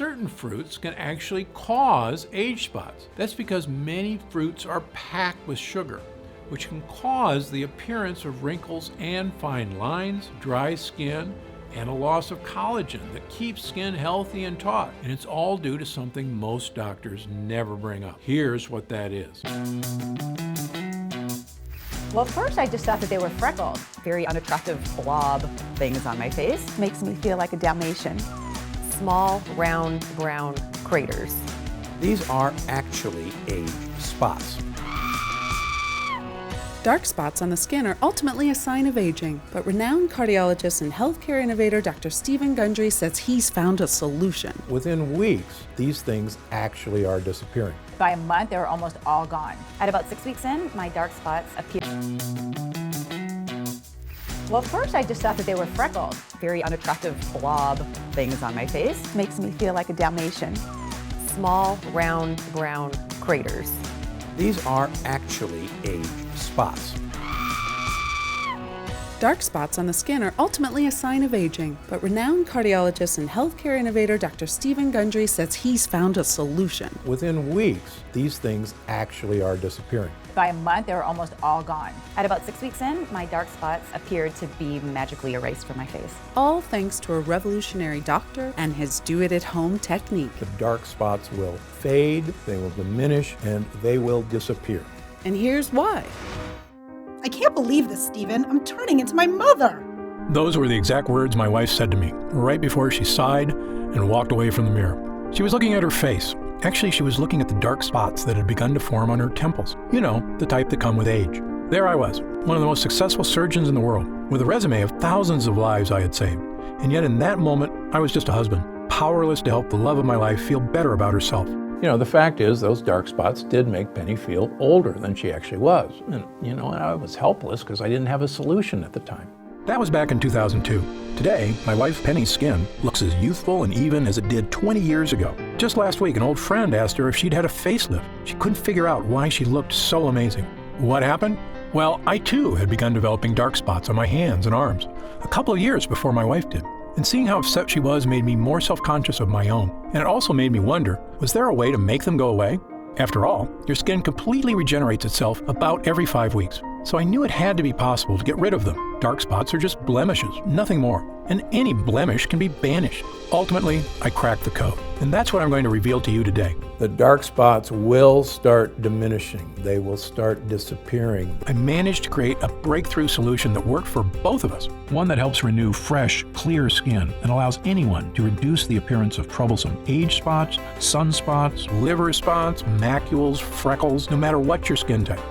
certain fruits can actually cause age spots. That's because many fruits are packed with sugar, which can cause the appearance of wrinkles and fine lines, dry skin, and a loss of collagen that keeps skin healthy and taut. And it's all due to something most doctors never bring up. Here's what that is. Well, first I just thought that they were freckles. Very unattractive blob things on my face. Makes me feel like a Dalmatian. Small, round, brown craters. These are actually age spots. Dark spots on the skin are ultimately a sign of aging, but renowned cardiologist and healthcare innovator Dr. Stephen Gundry says he's found a solution. Within weeks, these things actually are disappearing. By a month, they were almost all gone. At about 6 weeks in, my dark spots appeared. Well, first I just thought that they were freckles. Very unattractive blob things on my face. Makes me feel like a Dalmatian. Small, round, brown craters. These are actually age spots. Dark spots on the skin are ultimately a sign of aging, but renowned cardiologist and healthcare innovator Dr. Stephen Gundry says he's found a solution. Within weeks, these things actually are disappearing. By a month, they were almost all gone. At about 6 weeks in, my dark spots appeared to be magically erased from my face. All thanks to a revolutionary doctor and his do-it-at-home technique. The dark spots will fade, they will diminish, and they will disappear. And here's why. I can't believe this, Stephen. I'm turning into my mother. Those were the exact words my wife said to me right before she sighed and walked away from the mirror. She was looking at her face. Actually, she was looking at the dark spots that had begun to form on her temples. You know, the type that come with age. There I was, one of the most successful surgeons in the world, with a resume of thousands of lives I had saved. And yet in that moment, I was just a husband, powerless to help the love of my life feel better about herself. You know, the fact is those dark spots did make Penny feel older than she actually was. And, you know, I was helpless because I didn't have a solution at the time. That was back in 2002. Today, my wife Penny's skin looks as youthful and even as it did 20 years ago. Just last week, an old friend asked her if she'd had a facelift. She couldn't figure out why she looked so amazing. What happened? Well, I too had begun developing dark spots on my hands and arms, a couple of years before my wife did. And seeing how upset she was made me more self-conscious of my own. And it also made me wonder, was there a way to make them go away? After all, your skin completely regenerates itself about every 5 weeks. So I knew it had to be possible to get rid of them. Dark spots are just blemishes, nothing more. And any blemish can be banished. Ultimately, I cracked the code. And that's what I'm going to reveal to you today. The dark spots will start diminishing. They will start disappearing. I managed to create a breakthrough solution that worked for both of us. One that helps renew fresh, clear skin and allows anyone to reduce the appearance of troublesome age spots, sunspots, liver spots, macules, freckles, no matter what your skin type.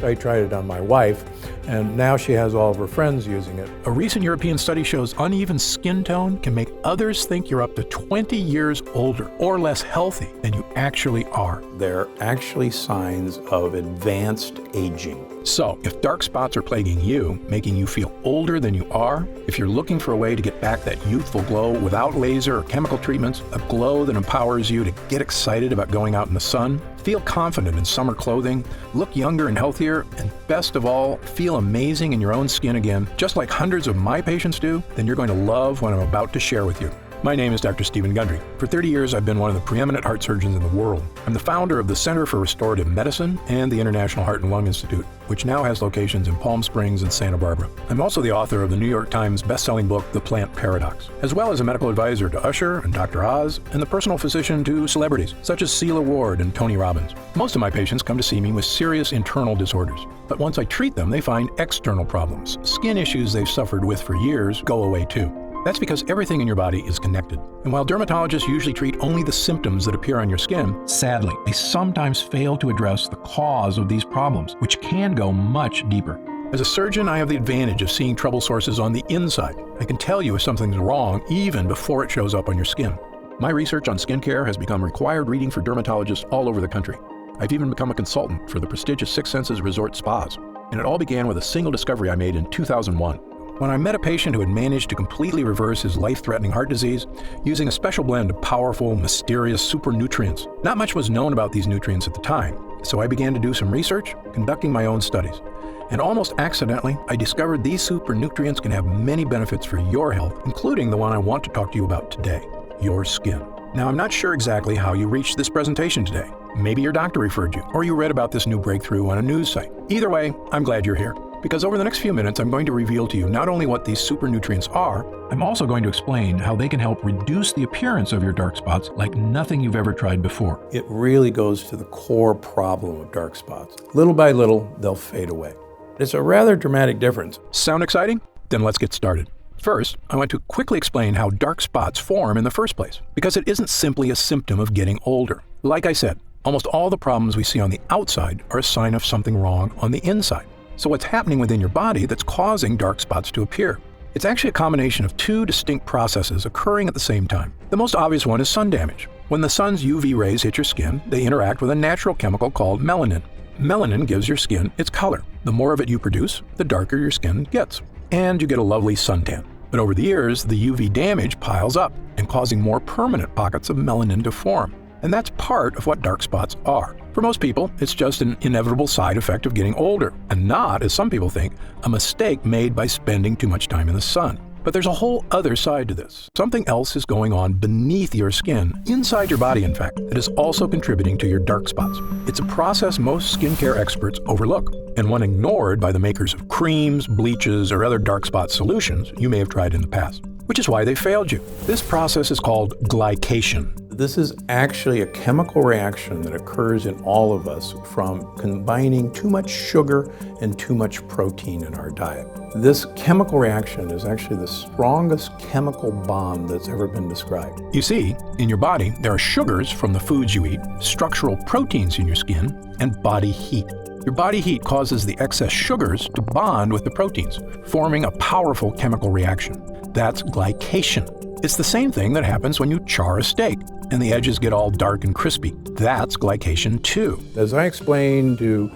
I tried it on my wife, and now she has all of her friends using it. A recent European study shows uneven skin tone can make others think you're up to 20 years older or less healthy than you actually are. They're actually signs of advanced aging. So, if dark spots are plaguing you, making you feel older than you are, if you're looking for a way to get back that youthful glow without laser or chemical treatments, a glow that empowers you to get excited about going out in the sun, feel confident in summer clothing, look younger and healthier, and best of all, feel amazing in your own skin again, just like hundreds of my patients do, then you're going to love what I'm about to share with you. My name is Dr. Stephen Gundry. For 30 years, I've been one of the preeminent heart surgeons in the world. I'm the founder of the Center for Restorative Medicine and the International Heart and Lung Institute, which now has locations in Palm Springs and Santa Barbara. I'm also the author of the New York Times best-selling book, The Plant Paradox, as well as a medical advisor to Usher and Dr. Oz, and the personal physician to celebrities, such as Celia Ward and Tony Robbins. Most of my patients come to see me with serious internal disorders, but once I treat them, they find external problems. Skin issues they've suffered with for years go away too. That's because everything in your body is connected. And while dermatologists usually treat only the symptoms that appear on your skin, sadly, they sometimes fail to address the cause of these problems, which can go much deeper. As a surgeon, I have the advantage of seeing trouble sources on the inside. I can tell you if something's wrong even before it shows up on your skin. My research on skincare has become required reading for dermatologists all over the country. I've even become a consultant for the prestigious Six Senses resort spas. And it all began with a single discovery I made in 2001. When I met a patient who had managed to completely reverse his life-threatening heart disease using a special blend of powerful, mysterious super nutrients. Not much was known about these nutrients at the time, so I began to do some research, conducting my own studies. And almost accidentally, I discovered these super nutrients can have many benefits for your health, including the one I want to talk to you about today, your skin. Now, I'm not sure exactly how you reached this presentation today. Maybe your doctor referred you, or you read about this new breakthrough on a news site. Either way, I'm glad you're here, because over the next few minutes, I'm going to reveal to you not only what these super nutrients are, I'm also going to explain how they can help reduce the appearance of your dark spots like nothing you've ever tried before. It really goes to the core problem of dark spots. Little by little, they'll fade away. It's a rather dramatic difference. Sound exciting? Then let's get started. First, I want to quickly explain how dark spots form in the first place, because it isn't simply a symptom of getting older. Like I said, almost all the problems we see on the outside are a sign of something wrong on the inside. So what's happening within your body that's causing dark spots to appear? It's actually a combination of two distinct processes occurring at the same time. The most obvious one is sun damage. When the sun's UV rays hit your skin, they interact with a natural chemical called melanin. Melanin gives your skin its color. The more of it you produce, the darker your skin gets. And you get a lovely suntan. But over the years, the UV damage piles up and causing more permanent pockets of melanin to form. And that's part of what dark spots are. For most people, it's just an inevitable side effect of getting older, and not, as some people think, a mistake made by spending too much time in the sun. But there's a whole other side to this. Something else is going on beneath your skin, inside your body in fact, that is also contributing to your dark spots. It's a process most skincare experts overlook, and one ignored by the makers of creams, bleaches, or other dark spot solutions you may have tried in the past, which is why they failed you. This process is called glycation. This is actually a chemical reaction that occurs in all of us from combining too much sugar and too much protein in our diet. This chemical reaction is actually the strongest chemical bond that's ever been described. You see, in your body, there are sugars from the foods you eat, structural proteins in your skin, and body heat. Your body heat causes the excess sugars to bond with the proteins, forming a powerful chemical reaction. That's glycation. It's the same thing that happens when you char a steak and the edges get all dark and crispy. That's glycation too. As I explained to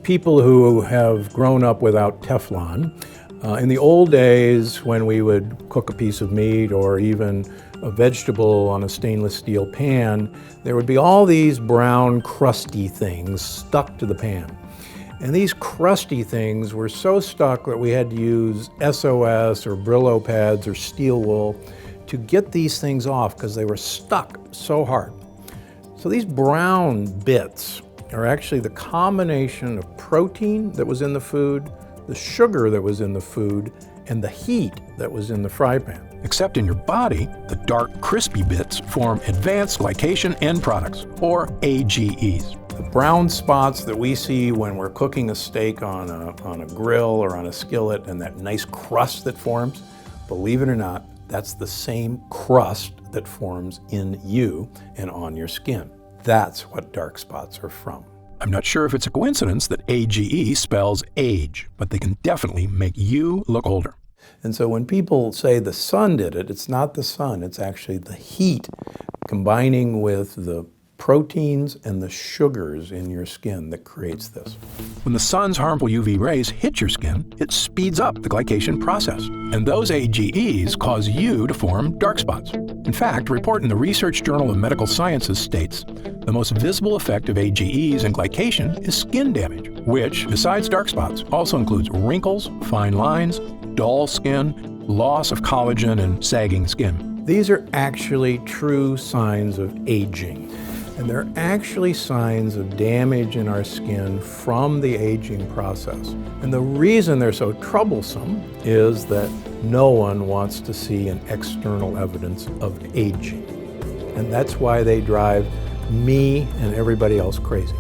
people who have grown up without Teflon, in the old days when we would cook a piece of meat or even a vegetable on a stainless steel pan, there would be all these brown crusty things stuck to the pan. And these crusty things were so stuck that we had to use SOS or Brillo pads or steel wool to get these things off because they were stuck so hard. So these brown bits are actually the combination of protein that was in the food, the sugar that was in the food, and the heat that was in the fry pan. Except in your body, the dark, crispy bits form advanced glycation end products, or AGEs. The brown spots that we see when we're cooking a steak on a grill or on a skillet and that nice crust that forms, believe it or not, that's the same crust that forms in you and on your skin. That's what dark spots are from. I'm not sure if it's a coincidence that AGE spells age, but they can definitely make you look older. And so when people say the sun did it, it's not the sun, it's actually the heat combining with the proteins and the sugars in your skin that creates this. When the sun's harmful UV rays hit your skin, it speeds up the glycation process, and those AGEs cause you to form dark spots. In fact, a report in the Research Journal of Medical Sciences states the most visible effect of AGEs and glycation is skin damage, which, besides dark spots, also includes wrinkles, fine lines, dull skin, loss of collagen, and sagging skin. These are actually true signs of aging. And they're actually signs of damage in our skin from the aging process. And the reason they're so troublesome is that no one wants to see an external evidence of aging. And that's why they drive me and everybody else crazy.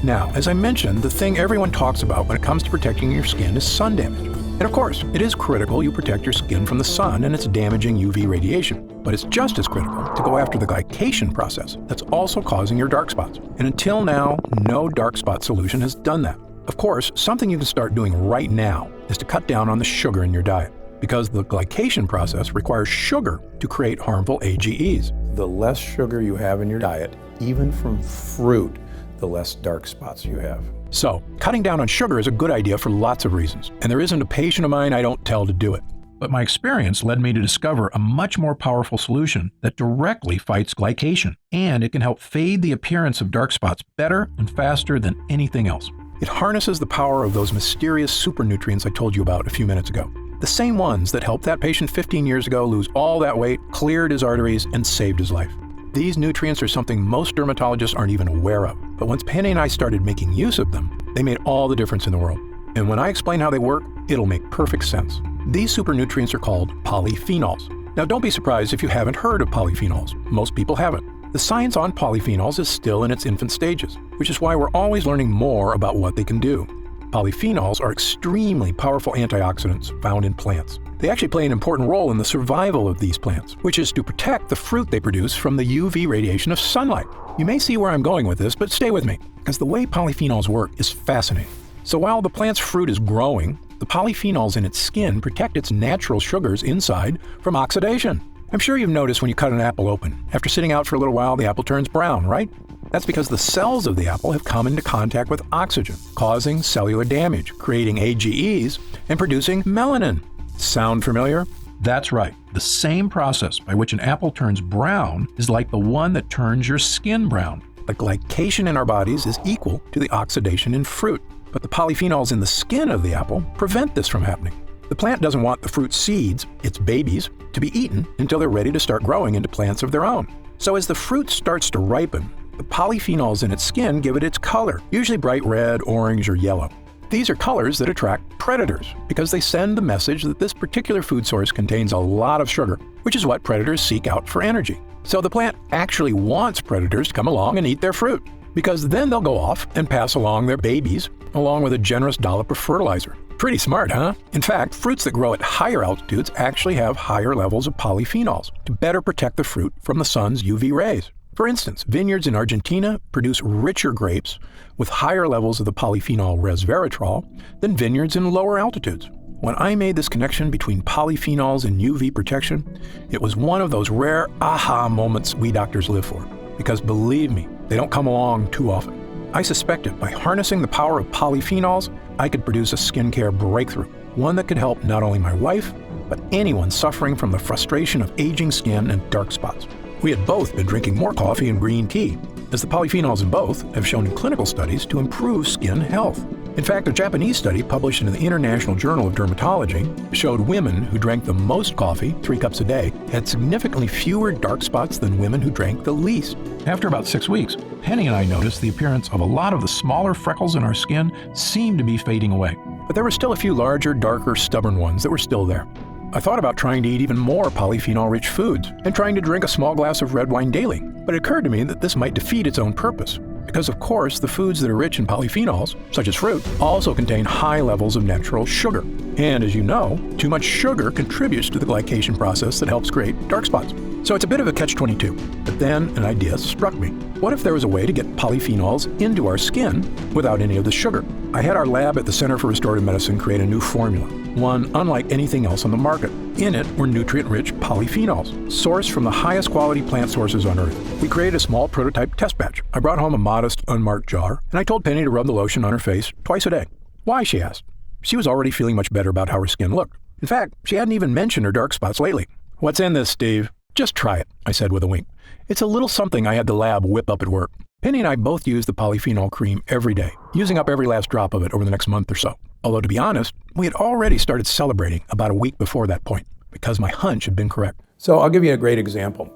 Now, as I mentioned, the thing everyone talks about when it comes to protecting your skin is sun damage. And of course, it is critical you protect your skin from the sun and its damaging UV radiation. But it's just as critical to go after the glycation process that's also causing your dark spots. And until now, no dark spot solution has done that. Of course, something you can start doing right now is to cut down on the sugar in your diet, because the glycation process requires sugar to create harmful AGEs. The less sugar you have in your diet, even from fruit, the less dark spots you have. So, cutting down on sugar is a good idea for lots of reasons, and there isn't a patient of mine I don't tell to do it. But my experience led me to discover a much more powerful solution that directly fights glycation, and it can help fade the appearance of dark spots better and faster than anything else. It harnesses the power of those mysterious super nutrients I told you about a few minutes ago. The same ones that helped that patient 15 years ago lose all that weight, cleared his arteries, and saved his life. These nutrients are something most dermatologists aren't even aware of. But once Penny and I started making use of them, they made all the difference in the world. And when I explain how they work, it'll make perfect sense. These super nutrients are called polyphenols. Now don't be surprised if you haven't heard of polyphenols. Most people haven't. The science on polyphenols is still in its infant stages, which is why we're always learning more about what they can do. Polyphenols are extremely powerful antioxidants found in plants. They actually play an important role in the survival of these plants, which is to protect the fruit they produce from the UV radiation of sunlight. You may see where I'm going with this, but stay with me, because the way polyphenols work is fascinating. So while the plant's fruit is growing, the polyphenols in its skin protect its natural sugars inside from oxidation. I'm sure you've noticed when you cut an apple open. After sitting out for a little while, the apple turns brown, right? That's because the cells of the apple have come into contact with oxygen, causing cellular damage, creating AGEs, and producing melanin. Sound familiar? That's right. The same process by which an apple turns brown is like the one that turns your skin brown. The glycation in our bodies is equal to the oxidation in fruit, but the polyphenols in the skin of the apple prevent this from happening. The plant doesn't want the fruit seeds, its babies, to be eaten until they're ready to start growing into plants of their own. So as the fruit starts to ripen, the polyphenols in its skin give it its color, usually bright red, orange, or yellow. These are colors that attract predators because they send the message that this particular food source contains a lot of sugar, which is what predators seek out for energy. So the plant actually wants predators to come along and eat their fruit, because then they'll go off and pass along their babies along with a generous dollop of fertilizer. Pretty smart, huh? In fact, fruits that grow at higher altitudes actually have higher levels of polyphenols to better protect the fruit from the sun's UV rays. For instance, vineyards in Argentina produce richer grapes with higher levels of the polyphenol resveratrol than vineyards in lower altitudes. When I made this connection between polyphenols and UV protection, it was one of those rare aha moments we doctors live for. Because believe me, they don't come along too often. I suspected by harnessing the power of polyphenols, I could produce a skincare breakthrough, one that could help not only my wife, but anyone suffering from the frustration of aging skin and dark spots. We had both been drinking more coffee and green tea, as the polyphenols in both have shown in clinical studies to improve skin health. In fact, a Japanese study published in the International Journal of Dermatology showed women who drank the most coffee, 3 cups a day, had significantly fewer dark spots than women who drank the least. After about 6 weeks, Penny and I noticed the appearance of a lot of the smaller freckles in our skin seemed to be fading away. But there were still a few larger, darker, stubborn ones that were still there. I thought about trying to eat even more polyphenol-rich foods and trying to drink a small glass of red wine daily, but it occurred to me that this might defeat its own purpose. Because of course, the foods that are rich in polyphenols, such as fruit, also contain high levels of natural sugar. And as you know, too much sugar contributes to the glycation process that helps create dark spots. So it's a bit of a catch-22. But then an idea struck me. What if there was a way to get polyphenols into our skin without any of the sugar? I had our lab at the Center for Restorative Medicine create a new formula, one unlike anything else on the market. In it were nutrient-rich polyphenols, sourced from the highest quality plant sources on Earth. We created a small prototype test batch. I brought home a modest, unmarked jar, and I told Penny to rub the lotion on her face twice a day. Why, she asked. She was already feeling much better about how her skin looked. In fact, she hadn't even mentioned her dark spots lately. What's in this, Steve? Just try it, I said with a wink. It's a little something I had the lab whip up at work. Penny and I both use the polyphenol cream every day, using up every last drop of it over the next month or so. Although to be honest, we had already started celebrating about a week before that point, because my hunch had been correct. So I'll give you a great example.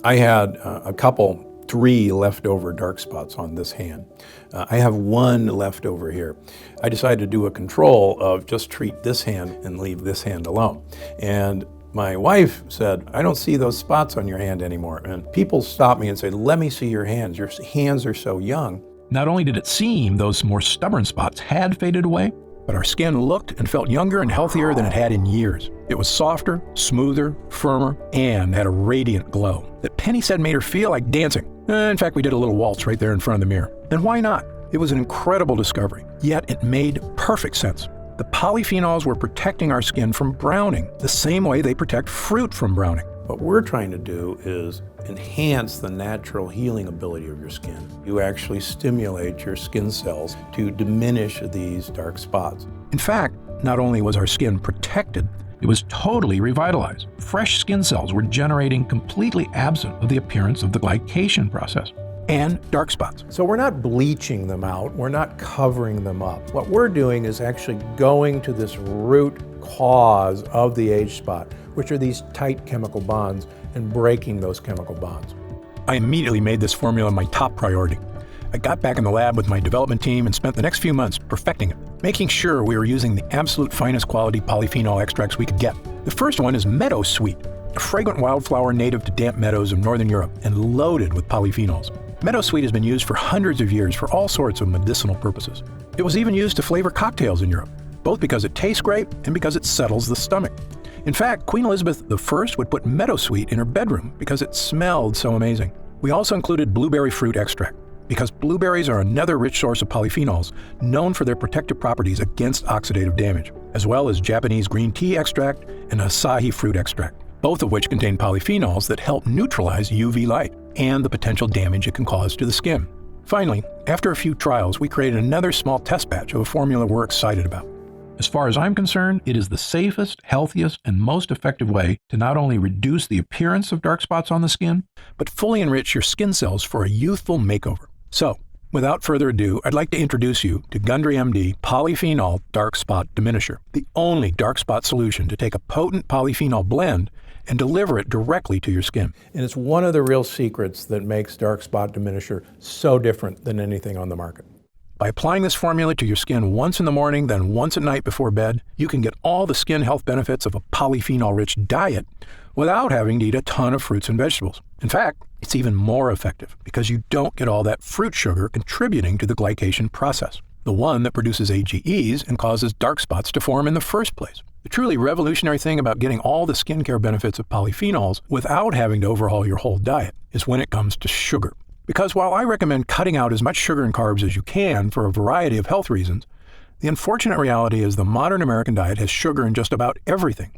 I had a couple, 3 leftover dark spots on this hand. I have 1 left over here. I decided to do a control of just treat this hand and leave this hand alone. And my wife said, I don't see those spots on your hand anymore. And people stopped me and said, let me see your hands. Your hands are so young. Not only did it seem those more stubborn spots had faded away, but our skin looked and felt younger and healthier than it had in years. It was softer, smoother, firmer, and had a radiant glow that Penny said made her feel like dancing. In fact, we did a little waltz right there in front of the mirror. And why not? It was an incredible discovery, yet it made perfect sense. The polyphenols were protecting our skin from browning, the same way they protect fruit from browning. What we're trying to do is enhance the natural healing ability of your skin. You actually stimulate your skin cells to diminish these dark spots. In fact, not only was our skin protected, it was totally revitalized. Fresh skin cells were generating completely absent of the appearance of the glycation process and dark spots. So we're not bleaching them out, we're not covering them up. What we're doing is actually going to this root cause of the age spot, which are these tight chemical bonds, and breaking those chemical bonds. I immediately made this formula my top priority. I got back in the lab with my development team and spent the next few months perfecting it, making sure we were using the absolute finest quality polyphenol extracts we could get. The first one is Meadow Sweet, a fragrant wildflower native to damp meadows of northern Europe and loaded with polyphenols. Meadow Sweet has been used for hundreds of years for all sorts of medicinal purposes. It was even used to flavor cocktails in Europe, both because it tastes great and because it settles the stomach. In fact, Queen Elizabeth I would put Meadow Sweet in her bedroom because it smelled so amazing. We also included blueberry fruit extract, because blueberries are another rich source of polyphenols known for their protective properties against oxidative damage, as well as Japanese green tea extract and Asahi fruit extract, both of which contain polyphenols that help neutralize UV light and the potential damage it can cause to the skin. Finally, after a few trials, we created another small test batch of a formula we're excited about. As far as I'm concerned, it is the safest, healthiest, and most effective way to not only reduce the appearance of dark spots on the skin, but fully enrich your skin cells for a youthful makeover. So, without further ado, I'd like to introduce you to Gundry MD Polyphenol Dark Spot Diminisher, the only dark spot solution to take a potent polyphenol blend and deliver it directly to your skin. And it's one of the real secrets that makes dark spot diminisher so different than anything on the market. By applying this formula to your skin once in the morning, then once at night before bed, you can get all the skin health benefits of a polyphenol-rich diet without having to eat a ton of fruits and vegetables. In fact, it's even more effective because you don't get all that fruit sugar contributing to the glycation process, the one that produces AGEs and causes dark spots to form in the first place. The truly revolutionary thing about getting all the skincare benefits of polyphenols without having to overhaul your whole diet is when it comes to sugar. Because while I recommend cutting out as much sugar and carbs as you can for a variety of health reasons, the unfortunate reality is the modern American diet has sugar in just about everything,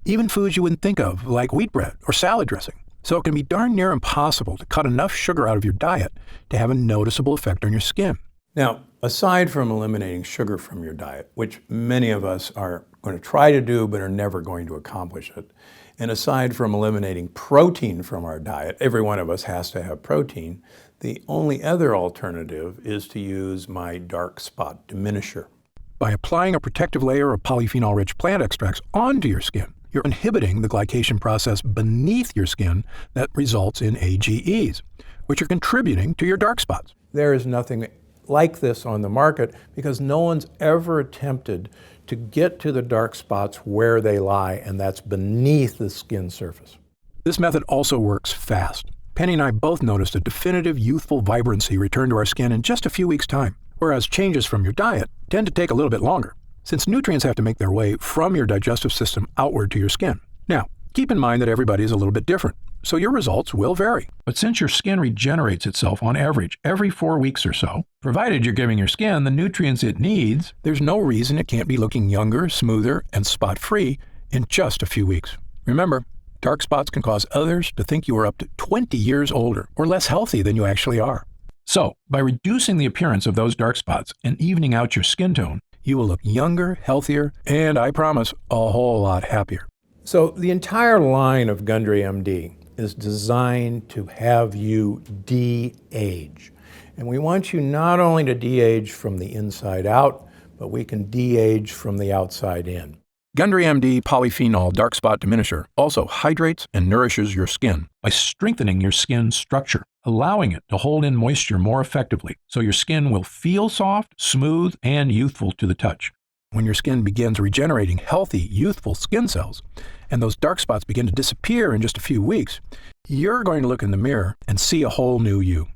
even foods you wouldn't think of, like wheat bread or salad dressing. So it can be darn near impossible to cut enough sugar out of your diet to have a noticeable effect on your skin. Now, aside from eliminating sugar from your diet, which many of us are going to try to do but are never going to accomplish it, and aside from eliminating protein from our diet, every one of us has to have protein, the only other alternative is to use my dark spot diminisher. By applying a protective layer of polyphenol-rich plant extracts onto your skin, you're inhibiting the glycation process beneath your skin that results in AGEs, which are contributing to your dark spots. There is nothing like this on the market because no one's ever attempted to get to the dark spots where they lie, and that's beneath the skin surface. This method also works fast. Penny and I both noticed a definitive youthful vibrancy return to our skin in just a few weeks' time, whereas changes from your diet tend to take a little bit longer, since nutrients have to make their way from your digestive system outward to your skin. Now, keep in mind that everybody is a little bit different, so your results will vary. But since your skin regenerates itself on average every 4 weeks or so, provided you're giving your skin the nutrients it needs, there's no reason it can't be looking younger, smoother, and spot-free in just a few weeks. Remember, dark spots can cause others to think you are up to 20 years older or less healthy than you actually are. So, by reducing the appearance of those dark spots and evening out your skin tone, you will look younger, healthier, and I promise, a whole lot happier. So the entire line of Gundry MD is designed to have you de-age. And we want you not only to de-age from the inside out, but we can de-age from the outside in. Gundry MD Polyphenol Dark Spot Diminisher also hydrates and nourishes your skin by strengthening your skin structure, allowing it to hold in moisture more effectively so your skin will feel soft, smooth, and youthful to the touch. When your skin begins regenerating healthy, youthful skin cells, and those dark spots begin to disappear in just a few weeks, you're going to look in the mirror and see a whole new you.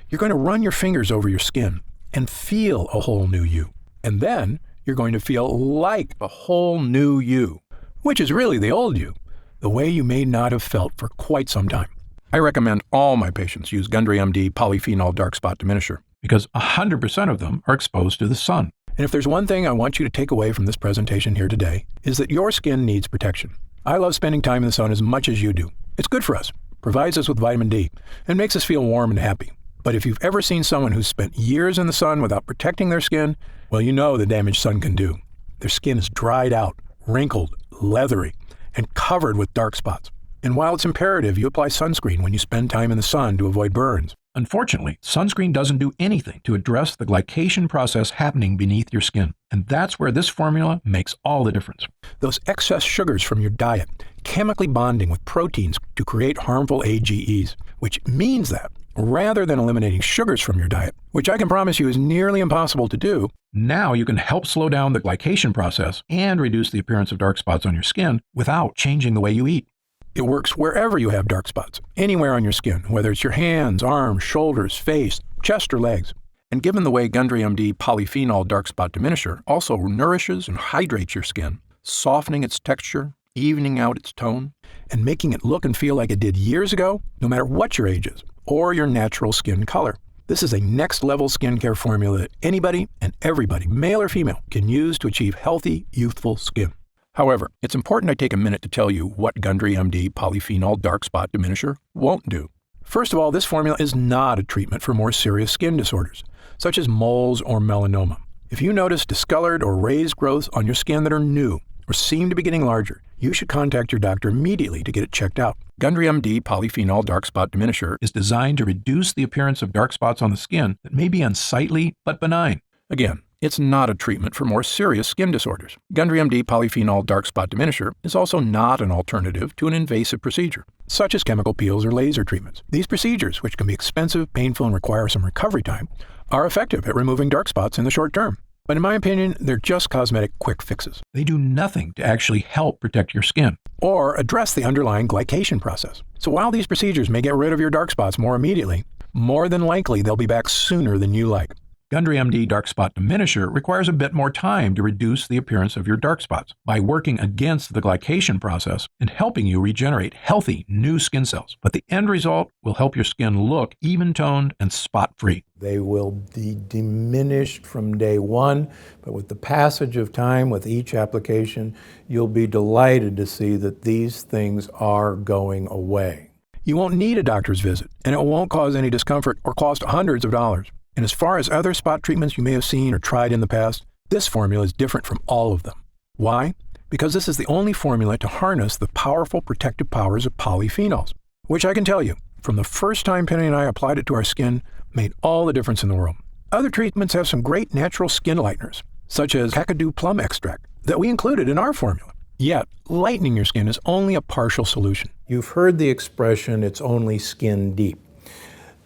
You're going to run your fingers over your skin and feel a whole new you. And then you're going to feel like a whole new you, which is really the old you, the way you may not have felt for quite some time. I recommend all my patients use Gundry MD Polyphenol Dark Spot Diminisher because 100% of them are exposed to the sun. And if there's one thing I want you to take away from this presentation here today, is that your skin needs protection. I love spending time in the sun as much as you do. It's good for us, provides us with vitamin D, and makes us feel warm and happy. But if you've ever seen someone who's spent years in the sun without protecting their skin, well, you know the damage sun can do. Their skin is dried out, wrinkled, leathery, and covered with dark spots. And while it's imperative you apply sunscreen when you spend time in the sun to avoid burns, Unfortunately, sunscreen doesn't do anything to address the glycation process happening beneath your skin, and that's where this formula makes all the difference. Those excess sugars from your diet chemically bonding with proteins to create harmful AGEs, which means that rather than eliminating sugars from your diet, which I can promise you is nearly impossible to do, now you can help slow down the glycation process and reduce the appearance of dark spots on your skin without changing the way you eat. It works wherever you have dark spots, anywhere on your skin, whether it's your hands, arms, shoulders, face, chest, or legs. And given the way Gundry MD polyphenol dark spot diminisher also nourishes and hydrates your skin, softening its texture, evening out its tone, and making it look and feel like it did years ago, no matter what your age is, or your natural skin color. This is a next-level skincare formula that anybody and everybody, male or female, can use to achieve healthy, youthful skin. However, it's important I take a minute to tell you what Gundry MD polyphenol dark spot diminisher won't do. First of all, this formula is not a treatment for more serious skin disorders, such as moles or melanoma. If you notice discolored or raised growths on your skin that are new or seem to be getting larger, you should contact your doctor immediately to get it checked out. Gundry MD polyphenol dark spot diminisher is designed to reduce the appearance of dark spots on the skin that may be unsightly but benign. Again, it's not a treatment for more serious skin disorders. Gundry MD polyphenol dark spot diminisher is also not an alternative to an invasive procedure, such as chemical peels or laser treatments. These procedures, which can be expensive, painful, and require some recovery time, are effective at removing dark spots in the short term. But in my opinion, they're just cosmetic quick fixes. They do nothing to actually help protect your skin or address the underlying glycation process. So while these procedures may get rid of your dark spots more immediately, more than likely they'll be back sooner than you like. Gundry MD dark spot diminisher requires a bit more time to reduce the appearance of your dark spots by working against the glycation process and helping you regenerate healthy new skin cells. But the end result will help your skin look even-toned and spot-free. They will be diminished from day one, but with the passage of time, with each application, you'll be delighted to see that these things are going away. You won't need a doctor's visit, and it won't cause any discomfort or cost hundreds of dollars. And as far as other spot treatments you may have seen or tried in the past, this formula is different from all of them. Why? Because this is the only formula to harness the powerful protective powers of polyphenols, which I can tell you, from the first time Penny and I applied it to our skin, made all the difference in the world. Other treatments have some great natural skin lighteners, such as Kakadu plum extract, that we included in our formula. Yet, lightening your skin is only a partial solution. You've heard the expression, it's only skin deep.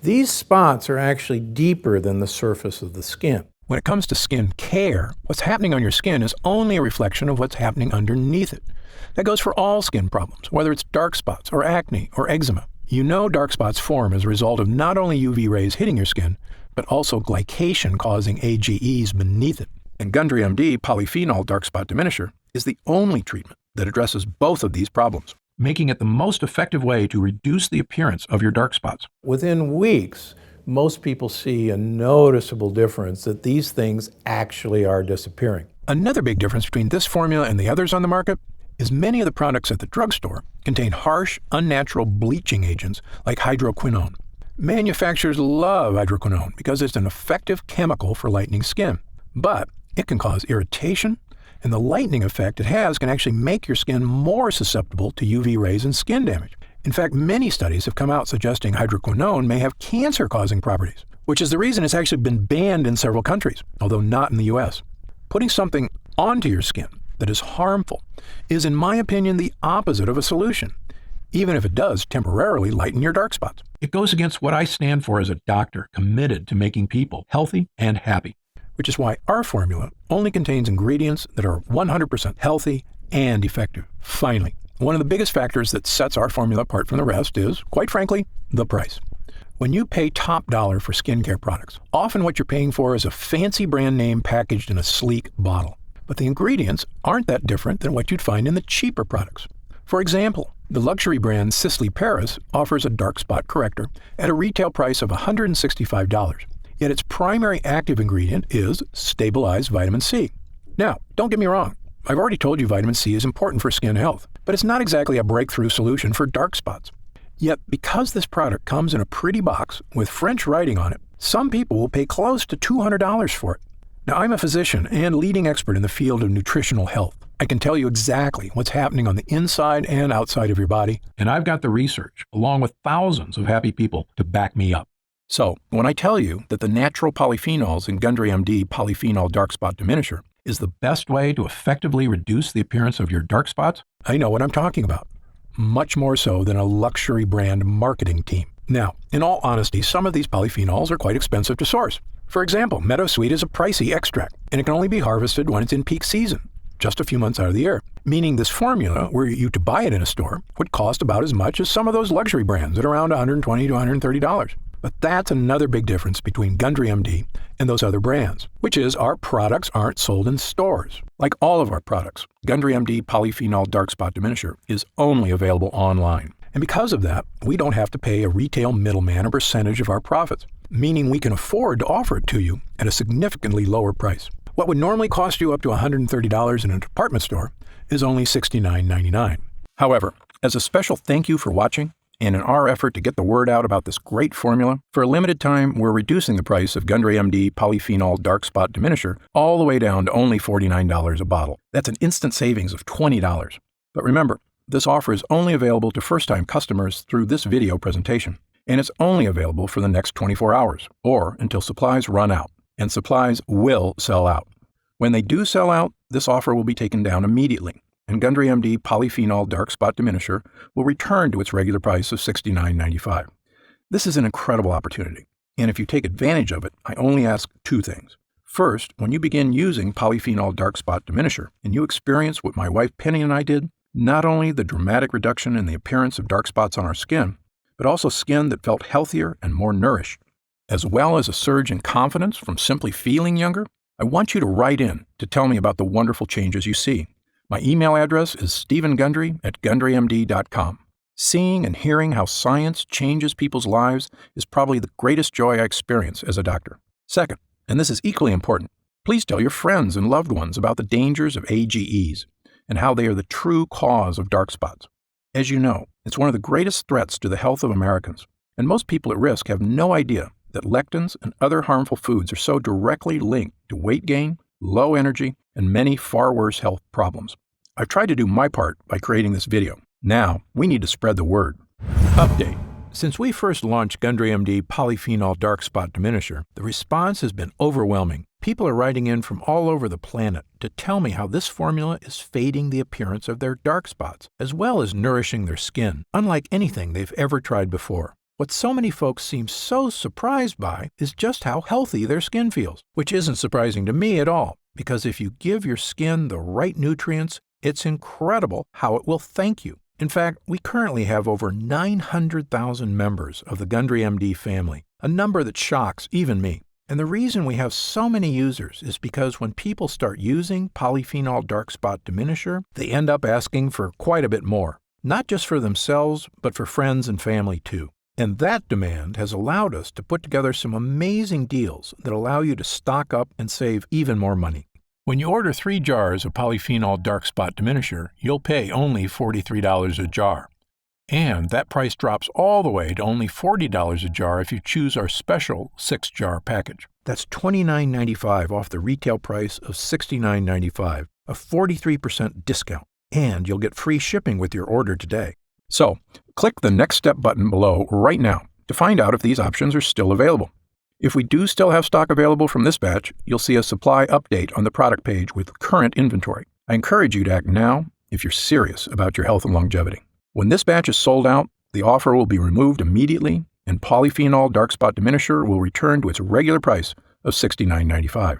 These spots are actually deeper than the surface of the skin. When it comes to skin care, what's happening on your skin is only a reflection of what's happening underneath it. That goes for all skin problems, whether it's dark spots or acne or eczema. You know dark spots form as a result of not only UV rays hitting your skin, but also glycation causing AGEs beneath it. And Gundry MD polyphenol dark spot diminisher is the only treatment that addresses both of these problems, making it the most effective way to reduce the appearance of your dark spots. Within weeks, most people see a noticeable difference that these things actually are disappearing. Another big difference between this formula and the others on the market is many of the products at the drugstore contain harsh, unnatural bleaching agents like hydroquinone. Manufacturers love hydroquinone because it's an effective chemical for lightening skin, but it can cause irritation, and the lightening effect it has can actually make your skin more susceptible to UV rays and skin damage. In fact, many studies have come out suggesting hydroquinone may have cancer-causing properties, which is the reason it's actually been banned in several countries, although not in the US. Putting something onto your skin that is harmful is, in my opinion, the opposite of a solution, even if it does temporarily lighten your dark spots. It goes against what I stand for as a doctor committed to making people healthy and happy, which is why our formula only contains ingredients that are 100% healthy and effective. Finally, one of the biggest factors that sets our formula apart from the rest is, quite frankly, the price. When you pay top dollar for skincare products, often what you're paying for is a fancy brand name packaged in a sleek bottle. But the ingredients aren't that different than what you'd find in the cheaper products. For example, the luxury brand Sisley Paris offers a dark spot corrector at a retail price of $165. Yet its primary active ingredient is stabilized vitamin C. Now, don't get me wrong. I've already told you vitamin C is important for skin health, but it's not exactly a breakthrough solution for dark spots. Yet, because this product comes in a pretty box with French writing on it, some people will pay close to $200 for it. Now, I'm a physician and leading expert in the field of nutritional health. I can tell you exactly what's happening on the inside and outside of your body, and I've got the research, along with thousands of happy people, to back me up. So, when I tell you that the natural polyphenols in Gundry MD Polyphenol Dark Spot Diminisher is the best way to effectively reduce the appearance of your dark spots, I know what I'm talking about. Much more so than a luxury brand marketing team. Now, in all honesty, some of these polyphenols are quite expensive to source. For example, Meadowsweet is a pricey extract, and it can only be harvested when it's in peak season, just a few months out of the year. Meaning this formula, were you to buy it in a store, would cost about as much as some of those luxury brands at around $120 to $130. But that's another big difference between Gundry MD and those other brands, which is our products aren't sold in stores. Like all of our products, Gundry MD Polyphenol Dark Spot Diminisher is only available online. And because of that, we don't have to pay a retail middleman a percentage of our profits, meaning we can afford to offer it to you at a significantly lower price. What would normally cost you up to $130 in a department store is only $69.99. However, as a special thank you for watching, and in our effort to get the word out about this great formula, for a limited time, we're reducing the price of Gundry MD Polyphenol Dark Spot Diminisher all the way down to only $49 a bottle. That's an instant savings of $20. But remember, this offer is only available to first-time customers through this video presentation, and it's only available for the next 24 hours, or until supplies run out, and supplies will sell out. When they do sell out, this offer will be taken down immediately, and Gundry MD Polyphenol Dark Spot Diminisher will return to its regular price of $69.95. This is an incredible opportunity, and if you take advantage of it, I only ask two things. First, when you begin using Polyphenol Dark Spot Diminisher, and you experience what my wife Penny and I did, not only the dramatic reduction in the appearance of dark spots on our skin, but also skin that felt healthier and more nourished, as well as a surge in confidence from simply feeling younger, I want you to write in to tell me about the wonderful changes you see. My email address is stephengundry@gundrymd.com. Seeing and hearing how science changes people's lives is probably the greatest joy I experience as a doctor. Second, and this is equally important, please tell your friends and loved ones about the dangers of AGEs and how they are the true cause of dark spots. As you know, it's one of the greatest threats to the health of Americans, and most people at risk have no idea that lectins and other harmful foods are so directly linked to weight gain, low energy, and many far worse health problems. I've tried to do my part by creating this video. Now, we need to spread the word. Update. Since we first launched Gundry MD Polyphenol Dark Spot Diminisher, the response has been overwhelming. People are writing in from all over the planet to tell me how this formula is fading the appearance of their dark spots, as well as nourishing their skin, unlike anything they've ever tried before. What so many folks seem so surprised by is just how healthy their skin feels, which isn't surprising to me at all, because if you give your skin the right nutrients, it's incredible how it will thank you. In fact, we currently have over 900,000 members of the Gundry MD family, a number that shocks even me. And the reason we have so many users is because when people start using Polyphenol Dark Spot Diminisher, they end up asking for quite a bit more, not just for themselves, but for friends and family too. And that demand has allowed us to put together some amazing deals that allow you to stock up and save even more money. When you order 3 jars of Polyphenol Dark Spot Diminisher, you'll pay only $43 a jar. And that price drops all the way to only $40 a jar if you choose our special 6-jar package. That's $29.95 off the retail price of $69.95, a 43% discount. And you'll get free shipping with your order today. So, click the Next Step button below right now to find out if these options are still available. If we do still have stock available from this batch, you'll see a supply update on the product page with current inventory. I encourage you to act now if you're serious about your health and longevity. When this batch is sold out, the offer will be removed immediately, and Polyphenol Dark Spot Diminisher will return to its regular price of $69.95.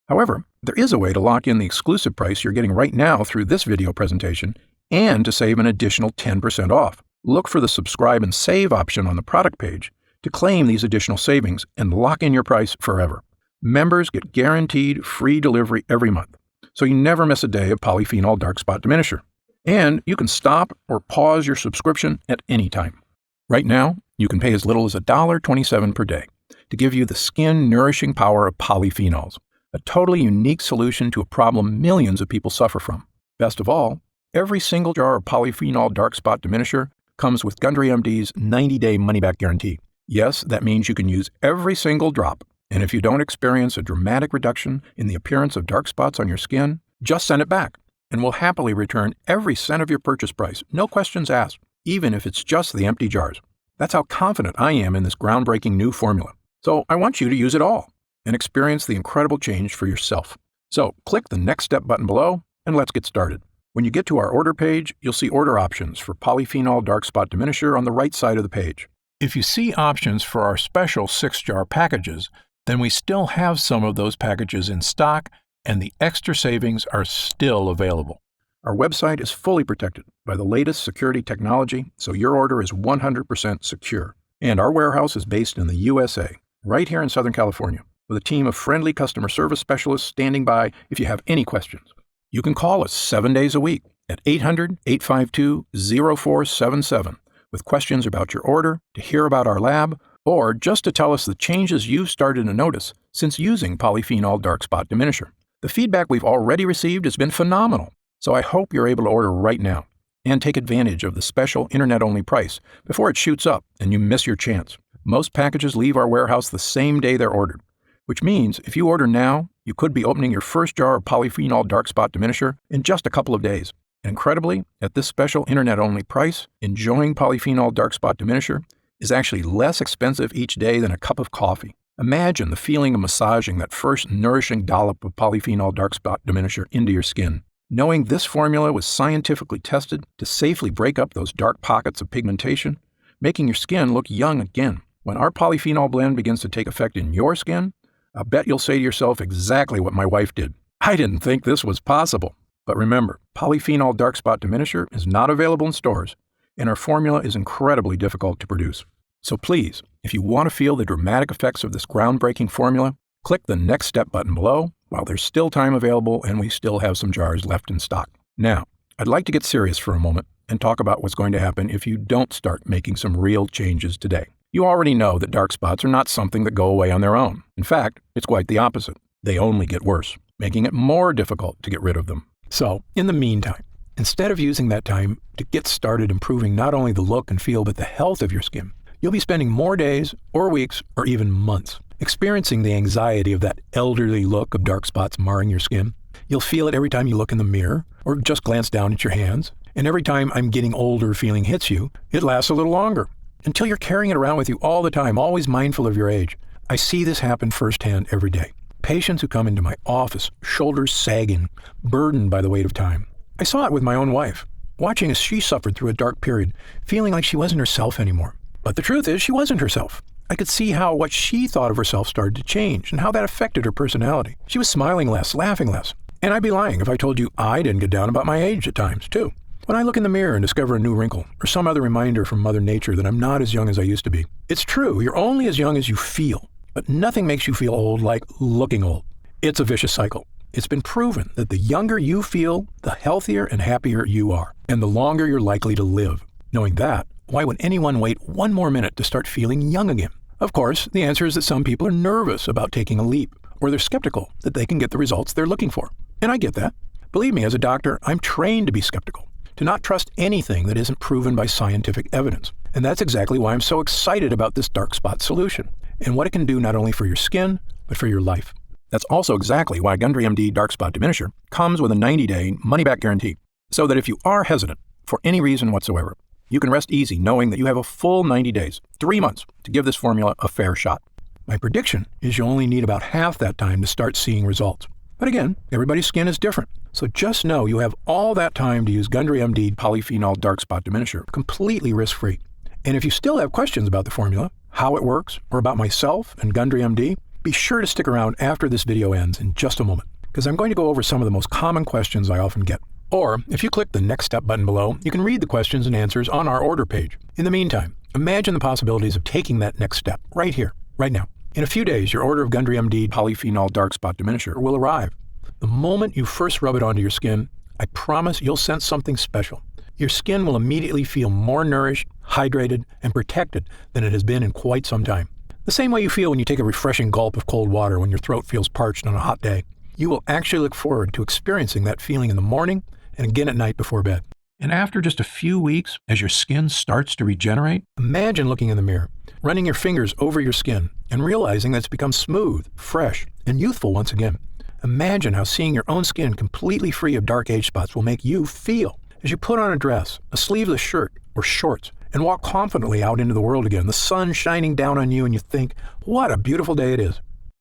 However, there is a way to lock in the exclusive price you're getting right now through this video presentation and to save an additional 10% off. Look for the subscribe and save option on the product page to claim these additional savings and lock in your price forever. Members get guaranteed free delivery every month, so you never miss a day of Polyphenol Dark Spot Diminisher. And you can stop or pause your subscription at any time. Right now, you can pay as little as $1.27 per day to give you the skin-nourishing power of polyphenols, a totally unique solution to a problem millions of people suffer from. Best of all, every single jar of Polyphenol Dark Spot Diminisher comes with Gundry MD's 90-day money-back guarantee. Yes, that means you can use every single drop, and if you don't experience a dramatic reduction in the appearance of dark spots on your skin, just send it back, and we'll happily return every cent of your purchase price, no questions asked, even if it's just the empty jars. That's how confident I am in this groundbreaking new formula. So I want you to use it all and experience the incredible change for yourself. So click the Next Step button below and let's get started. When you get to our order page, you'll see order options for polyphenol dark spot diminisher on the right side of the page. If you see options for our special 6-jar packages, then we still have some of those packages in stock and the extra savings are still available. Our website is fully protected by the latest security technology, so your order is 100% secure. And our warehouse is based in the USA, right here in Southern California, with a team of friendly customer service specialists standing by if you have any questions. You can call us 7 days a week at 800-852-0477 with questions about your order, to hear about our lab, or just to tell us the changes you've started to notice since using polyphenol dark spot diminisher. The feedback we've already received has been phenomenal, so I hope you're able to order right now and take advantage of the special internet-only price before it shoots up and you miss your chance. Most packages leave our warehouse the same day they're ordered, which means if you order now, you could be opening your first jar of polyphenol dark spot diminisher in just a couple of days. Incredibly, at this special internet-only price, enjoying polyphenol dark spot diminisher is actually less expensive each day than a cup of coffee. Imagine the feeling of massaging that first nourishing dollop of polyphenol dark spot diminisher into your skin. Knowing this formula was scientifically tested to safely break up those dark pockets of pigmentation, making your skin look young again. When our polyphenol blend begins to take effect in your skin, I bet you'll say to yourself exactly what my wife did. I didn't think this was possible. But remember, polyphenol dark spot diminisher is not available in stores, and our formula is incredibly difficult to produce. So please, if you want to feel the dramatic effects of this groundbreaking formula, click the Next Step button below while there's still time available and we still have some jars left in stock. Now, I'd like to get serious for a moment and talk about what's going to happen if you don't start making some real changes today. You already know that dark spots are not something that go away on their own. In fact, it's quite the opposite. They only get worse, making it more difficult to get rid of them. So, in the meantime, instead of using that time to get started improving not only the look and feel but the health of your skin, you'll be spending more days or weeks or even months experiencing the anxiety of that elderly look of dark spots marring your skin. You'll feel it every time you look in the mirror or just glance down at your hands. And every time I'm getting older feeling hits you, it lasts a little longer until you're carrying it around with you all the time, always mindful of your age. I see this happen firsthand every day. Patients who come into my office, shoulders sagging, burdened by the weight of time. I saw it with my own wife, watching as she suffered through a dark period, feeling like she wasn't herself anymore. But the truth is, she wasn't herself. I could see how what she thought of herself started to change and how that affected her personality. She was smiling less, laughing less. And I'd be lying if I told you I didn't get down about my age at times, too. When I look in the mirror and discover a new wrinkle or some other reminder from Mother Nature that I'm not as young as I used to be. It's true, you're only as young as you feel, but nothing makes you feel old like looking old. It's a vicious cycle. It's been proven that the younger you feel, the healthier and happier you are, and the longer you're likely to live. Knowing that, why would anyone wait one more minute to start feeling young again? Of course, the answer is that some people are nervous about taking a leap, or they're skeptical that they can get the results they're looking for. And I get that. Believe me, as a doctor, I'm trained to be skeptical, to not trust anything that isn't proven by scientific evidence. And that's exactly why I'm so excited about this dark spot solution, and what it can do not only for your skin, but for your life. That's also exactly why Gundry MD Dark Spot Diminisher comes with a 90-day money-back guarantee, so that if you are hesitant for any reason whatsoever, you can rest easy knowing that you have a full 90 days, 3 months, to give this formula a fair shot. My prediction is you only need about half that time to start seeing results. But again, everybody's skin is different, so just know you have all that time to use Gundry MD Polyphenol Dark Spot Diminisher completely risk-free. And if you still have questions about the formula, how it works, or about myself and Gundry MD, be sure to stick around after this video ends in just a moment, because I'm going to go over some of the most common questions I often get. Or, if you click the Next Step button below, you can read the questions and answers on our order page. In the meantime, imagine the possibilities of taking that next step right here, right now. In a few days, your order of Gundry MD Polyphenol Dark Spot Diminisher will arrive. The moment you first rub it onto your skin, I promise you'll sense something special. Your skin will immediately feel more nourished, hydrated, and protected than it has been in quite some time. The same way you feel when you take a refreshing gulp of cold water when your throat feels parched on a hot day. You will actually look forward to experiencing that feeling in the morning and again at night before bed. And after just a few weeks, as your skin starts to regenerate, imagine looking in the mirror, running your fingers over your skin, and realizing that it's become smooth, fresh, and youthful once again. Imagine how seeing your own skin completely free of dark age spots will make you feel as you put on a dress, a sleeveless shirt, or shorts, and walk confidently out into the world again, the sun shining down on you, and you think, what a beautiful day it is.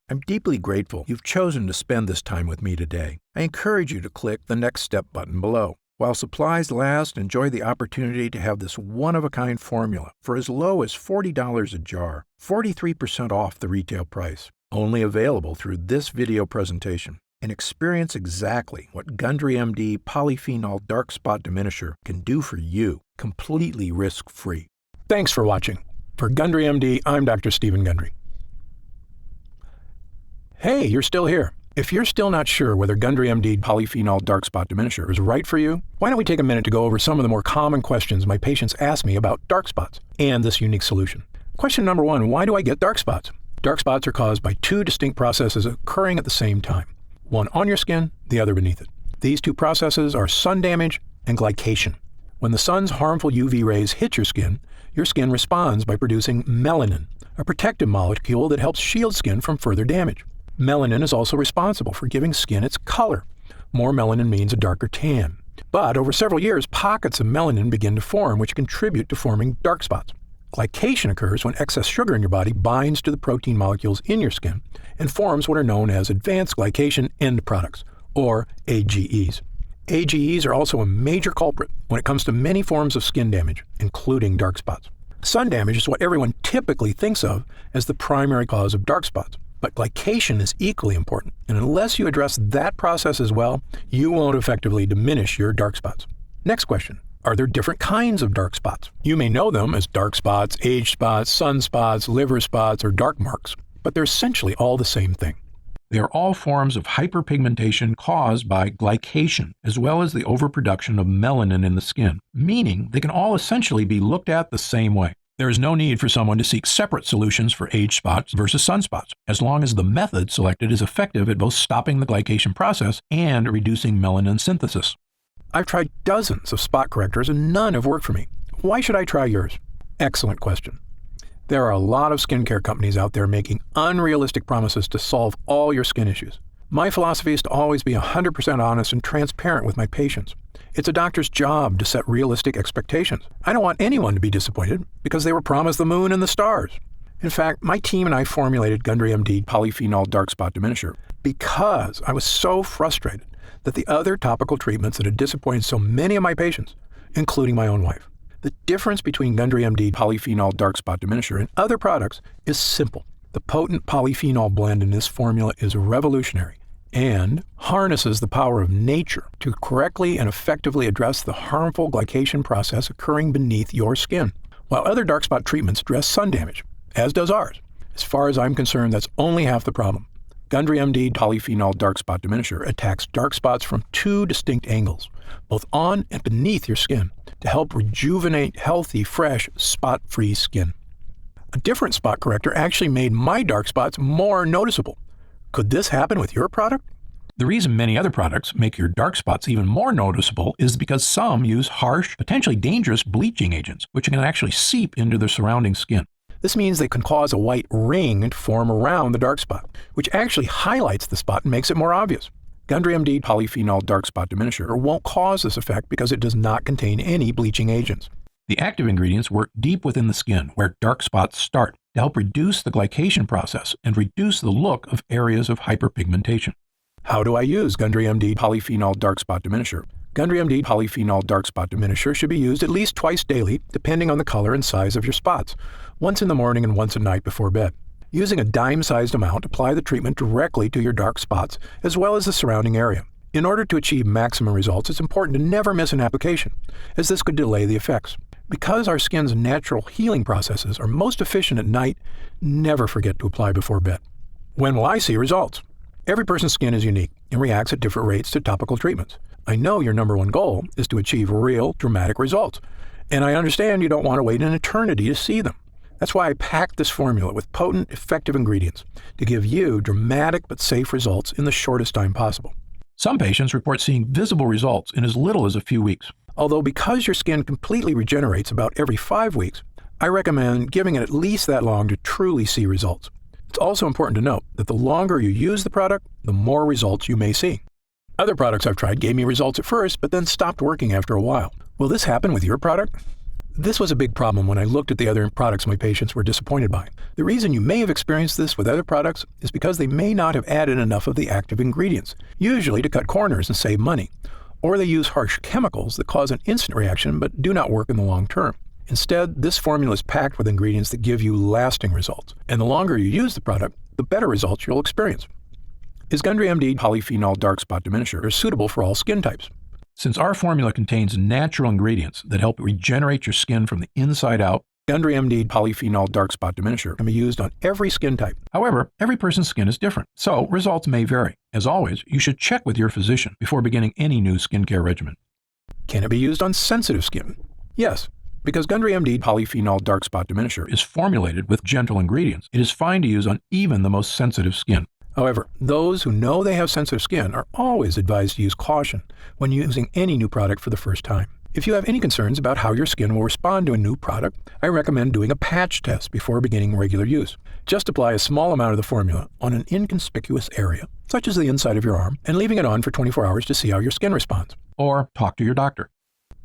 I'm deeply grateful you've chosen to spend this time with me today. I encourage you to click the Next Step button below. While supplies last, enjoy the opportunity to have this one-of-a-kind formula for as low as $40 a jar, 43% off the retail price. Only available through this video presentation. And experience exactly what Gundry MD Polyphenol Dark Spot Diminisher can do for you, completely risk-free. Thanks for watching. For Gundry MD, I'm Dr. Stephen Gundry. Hey, you're still here. If you're still not sure whether Gundry MD Polyphenol Dark Spot Diminisher is right for you, why don't we take a minute to go over some of the more common questions my patients ask me about dark spots and this unique solution. Question number 1, why do I get dark spots? Dark spots are caused by two distinct processes occurring at the same time. One on your skin, the other beneath it. These two processes are sun damage and glycation. When the sun's harmful UV rays hit your skin responds by producing melanin, a protective molecule that helps shield skin from further damage. Melanin is also responsible for giving skin its color. More melanin means a darker tan. But over several years, pockets of melanin begin to form, which contribute to forming dark spots. Glycation occurs when excess sugar in your body binds to the protein molecules in your skin and forms what are known as advanced glycation end products, or AGEs. AGEs are also a major culprit when it comes to many forms of skin damage, including dark spots. Sun damage is what everyone typically thinks of as the primary cause of dark spots. But glycation is equally important, and unless you address that process as well, you won't effectively diminish your dark spots. Next question. Are there different kinds of dark spots? You may know them as dark spots, age spots, sunspots, liver spots, or dark marks, but they're essentially all the same thing. They are all forms of hyperpigmentation caused by glycation, as well as the overproduction of melanin in the skin, meaning they can all essentially be looked at the same way. There is no need for someone to seek separate solutions for age spots versus sunspots, as long as the method selected is effective at both stopping the glycation process and reducing melanin synthesis. I've tried dozens of spot correctors and none have worked for me. Why should I try yours? Excellent question. There are a lot of skincare companies out there making unrealistic promises to solve all your skin issues. My philosophy is to always be 100% honest and transparent with my patients. It's a doctor's job to set realistic expectations. I don't want anyone to be disappointed because they were promised the moon and the stars. In fact, my team and I formulated Gundry MD Polyphenol Dark Spot Diminisher because I was so frustrated that the other topical treatments that had disappointed so many of my patients, including my own wife. The difference between Gundry MD Polyphenol Dark Spot Diminisher and other products is simple. The potent polyphenol blend in this formula is revolutionary and harnesses the power of nature to correctly and effectively address the harmful glycation process occurring beneath your skin. While other dark spot treatments address sun damage, as does ours, as far as I'm concerned, that's only half the problem. Gundry MD Polyphenol Dark Spot Diminisher attacks dark spots from two distinct angles, both on and beneath your skin, to help rejuvenate healthy, fresh, spot-free skin. A different spot corrector actually made my dark spots more noticeable. Could this happen with your product? The reason many other products make your dark spots even more noticeable is because some use harsh, potentially dangerous bleaching agents, which can actually seep into the surrounding skin. This means they can cause a white ring to form around the dark spot, which actually highlights the spot and makes it more obvious. Gundry MD Polyphenol Dark Spot Diminisher won't cause this effect because it does not contain any bleaching agents. The active ingredients work deep within the skin, where dark spots start, to help reduce the glycation process and reduce the look of areas of hyperpigmentation. How do I use Gundry MD Polyphenol Dark Spot Diminisher? Gundry MD Polyphenol Dark Spot Diminisher should be used at least twice daily, depending on the color and size of your spots, once in the morning and once at night before bed. Using a dime-sized amount, apply the treatment directly to your dark spots, as well as the surrounding area. In order to achieve maximum results, it's important to never miss an application, as this could delay the effects. Because our skin's natural healing processes are most efficient at night, never forget to apply before bed. When will I see results? Every person's skin is unique and reacts at different rates to topical treatments. I know your number one goal is to achieve real, dramatic results, and I understand you don't want to wait an eternity to see them. That's why I packed this formula with potent, effective ingredients to give you dramatic but safe results in the shortest time possible. Some patients report seeing visible results in as little as a few weeks. Although because your skin completely regenerates about every 5 weeks, I recommend giving it at least that long to truly see results. It's also important to note that the longer you use the product, the more results you may see. Other products I've tried gave me results at first, but then stopped working after a while. Will this happen with your product? This was a big problem when I looked at the other products my patients were disappointed by. The reason you may have experienced this with other products is because they may not have added enough of the active ingredients, usually to cut corners and save money. Or they use harsh chemicals that cause an instant reaction but do not work in the long term. Instead, this formula is packed with ingredients that give you lasting results, and the longer you use the product, the better results you'll experience. Is Gundry MD Polyphenol Dark Spot Diminisher suitable for all skin types? Since our formula contains natural ingredients that help regenerate your skin from the inside out, Gundry MD Polyphenol Dark Spot Diminisher can be used on every skin type. However, every person's skin is different, so results may vary. As always, you should check with your physician before beginning any new skincare regimen. Can it be used on sensitive skin? Yes. Because Gundry MD Polyphenol Dark Spot Diminisher is formulated with gentle ingredients, it is fine to use on even the most sensitive skin. However, those who know they have sensitive skin are always advised to use caution when using any new product for the first time. If you have any concerns about how your skin will respond to a new product, I recommend doing a patch test before beginning regular use. Just apply a small amount of the formula on an inconspicuous area, such as the inside of your arm, and leaving it on for 24 hours to see how your skin responds. Or talk to your doctor.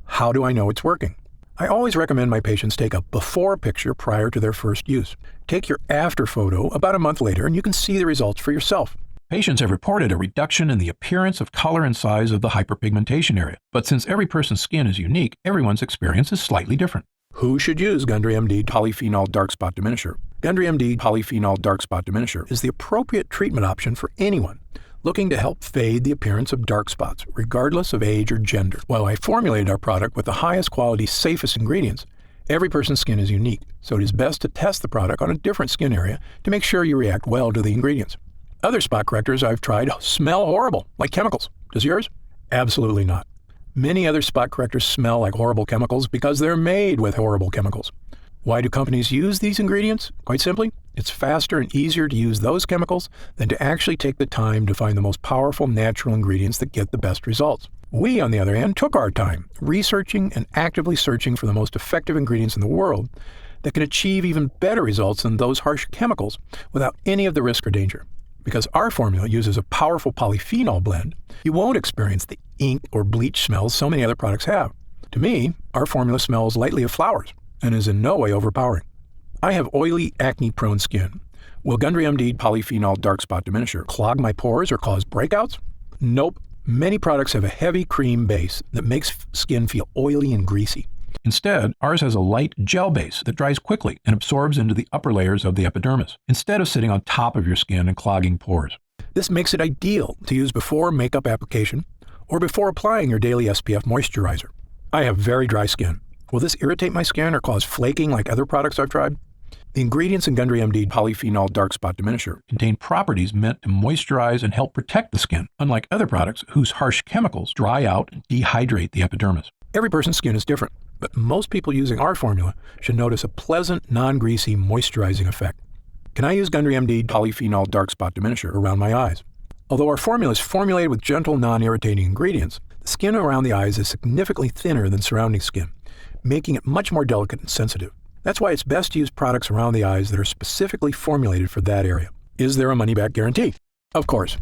How do I know it's working? I always recommend my patients take a before picture prior to their first use. Take your after photo about a month later and you can see the results for yourself. Patients have reported a reduction in the appearance of color and size of the hyperpigmentation area. But since every person's skin is unique, everyone's experience is slightly different. Who should use Gundry MD Polyphenol Dark Spot Diminisher? Gundry MD Polyphenol Dark Spot Diminisher is the appropriate treatment option for anyone looking to help fade the appearance of dark spots, regardless of age or gender. While I formulated our product with the highest quality, safest ingredients, every person's skin is unique, so it is best to test the product on a different skin area to make sure you react well to the ingredients. Other spot correctors I've tried smell horrible, like chemicals. Does yours? Absolutely not. Many other spot correctors smell like horrible chemicals because they're made with horrible chemicals. Why do companies use these ingredients? Quite simply, it's faster and easier to use those chemicals than to actually take the time to find the most powerful natural ingredients that get the best results. We, on the other hand, took our time researching and actively searching for the most effective ingredients in the world that can achieve even better results than those harsh chemicals without any of the risk or danger. Because our formula uses a powerful polyphenol blend, you won't experience the ink or bleach smells so many other products have. To me, our formula smells lightly of flowers and is in no way overpowering. I have oily, acne-prone skin. Will Gundry MD Polyphenol Dark Spot Diminisher clog my pores or cause breakouts? Nope. Many products have a heavy cream base that makes skin feel oily and greasy. Instead, ours has a light gel base that dries quickly and absorbs into the upper layers of the epidermis, instead of sitting on top of your skin and clogging pores. This makes it ideal to use before makeup application or before applying your daily SPF moisturizer. I have very dry skin. Will this irritate my skin or cause flaking like other products I've tried? The ingredients in Gundry MD Polyphenol Dark Spot Diminisher contain properties meant to moisturize and help protect the skin, unlike other products whose harsh chemicals dry out and dehydrate the epidermis. Every person's skin is different, but most people using our formula should notice a pleasant, non-greasy, moisturizing effect. Can I use Gundry MD Polyphenol Dark Spot Diminisher around my eyes? Although our formula is formulated with gentle, non-irritating ingredients, the skin around the eyes is significantly thinner than surrounding skin, making it much more delicate and sensitive. That's why it's best to use products around the eyes that are specifically formulated for that area. Is there a money-back guarantee? Of course.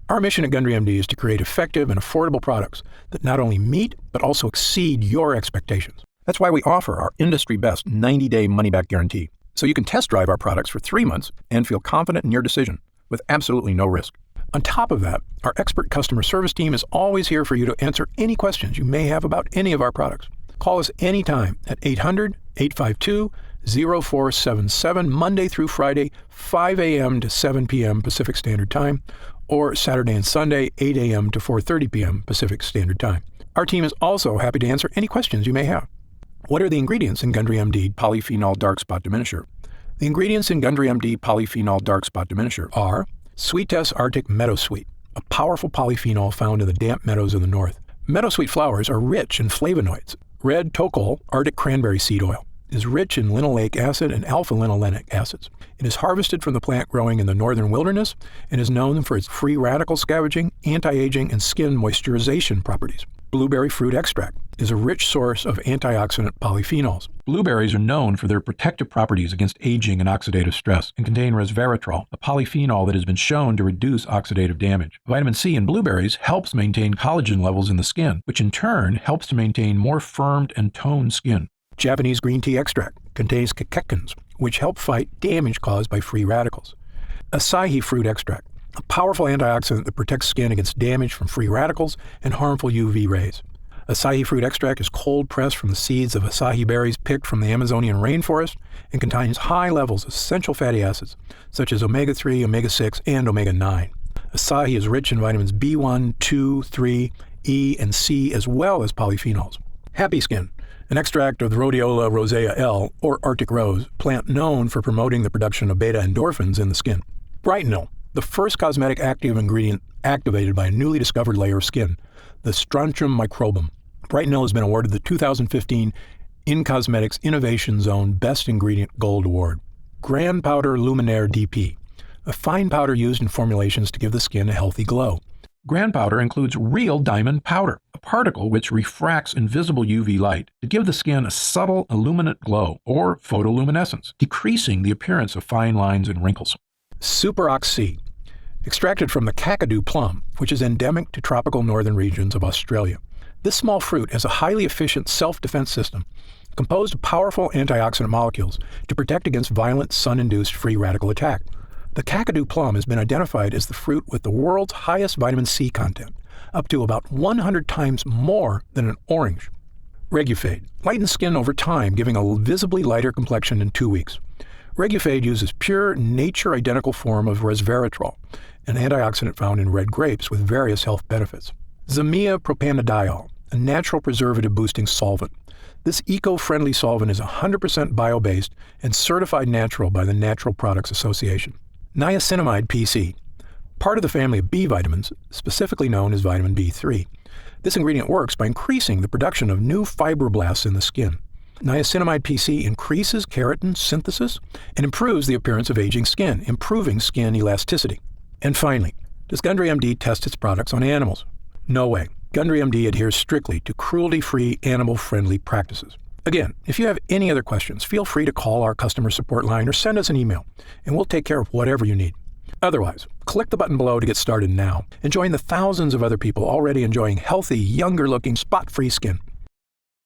Our mission at Gundry MD is to create effective and affordable products that not only meet, but also exceed your expectations. That's why we offer our industry-best 90-day money-back guarantee, so you can test drive our products for 3 months and feel confident in your decision with absolutely no risk. On top of that, our expert customer service team is always here for you to answer any questions you may have about any of our products. Call us anytime at 800-852-0477, Monday through Friday, 5 a.m. to 7 p.m. Pacific Standard Time, or Saturday and Sunday, 8 a.m. to 4:30 p.m. Pacific Standard Time. Our team is also happy to answer any questions you may have. What are the ingredients in Gundry MD Polyphenol Dark Spot Diminisher? The ingredients in Gundry MD Polyphenol Dark Spot Diminisher are Sweetess Arctic Meadowsweet, a powerful polyphenol found in the damp meadows of the north. Meadowsweet flowers are rich in flavonoids. Red Tocol Arctic Cranberry Seed Oil is rich in linoleic acid and alpha-linolenic acids. It is harvested from the plant growing in the northern wilderness and is known for its free radical scavenging, anti-aging, and skin moisturization properties. Blueberry fruit extract is a rich source of antioxidant polyphenols. Blueberries are known for their protective properties against aging and oxidative stress and contain resveratrol, a polyphenol that has been shown to reduce oxidative damage. Vitamin C in blueberries helps maintain collagen levels in the skin, which in turn helps to maintain more firmed and toned skin. Japanese green tea extract contains catechins, which help fight damage caused by free radicals. Acai fruit extract, a powerful antioxidant that protects skin against damage from free radicals and harmful UV rays. Acai fruit extract is cold pressed from the seeds of acai berries picked from the Amazonian rainforest and contains high levels of essential fatty acids such as omega-3, omega-6, and omega-9. Acai is rich in vitamins B1, 2, 3, E, and C, as well as polyphenols. Happy Skin, an extract of the Rhodiola rosea L, or Arctic rose, plant known for promoting the production of beta endorphins in the skin. Brightenol, the first cosmetic active ingredient activated by a newly discovered layer of skin, the Strontium microbum. Brightenol has been awarded the 2015 In Cosmetics Innovation Zone Best Ingredient Gold Award. Grand Powder Luminaire DP, a fine powder used in formulations to give the skin a healthy glow. Grand Powder includes real diamond powder, a particle which refracts invisible UV light to give the skin a subtle illuminate glow, or photoluminescence, decreasing the appearance of fine lines and wrinkles. Super Oxy, extracted from the Kakadu plum, which is endemic to tropical northern regions of Australia. This small fruit has a highly efficient self-defense system composed of powerful antioxidant molecules to protect against violent sun-induced free radical attack. The Kakadu plum has been identified as the fruit with the world's highest vitamin C content, up to about 100 times more than an orange. Regufade lightens skin over time, giving a visibly lighter complexion in 2 weeks. Regufade uses pure, nature-identical form of resveratrol, an antioxidant found in red grapes with various health benefits. Zamia propanediol, a natural preservative-boosting solvent. This eco-friendly solvent is 100% bio-based and certified natural by the Natural Products Association. Niacinamide PC, part of the family of B vitamins, specifically known as vitamin B3. This ingredient works by increasing the production of new fibroblasts in the skin. Niacinamide PC increases keratin synthesis and improves the appearance of aging skin, improving skin elasticity. And finally, does Gundry MD test its products on animals? No way. Gundry MD adheres strictly to cruelty-free, animal-friendly practices. Again, if you have any other questions, feel free to call our customer support line or send us an email, and we'll take care of whatever you need. Otherwise, click the button below to get started now and join the thousands of other people already enjoying healthy, younger-looking, spot-free skin.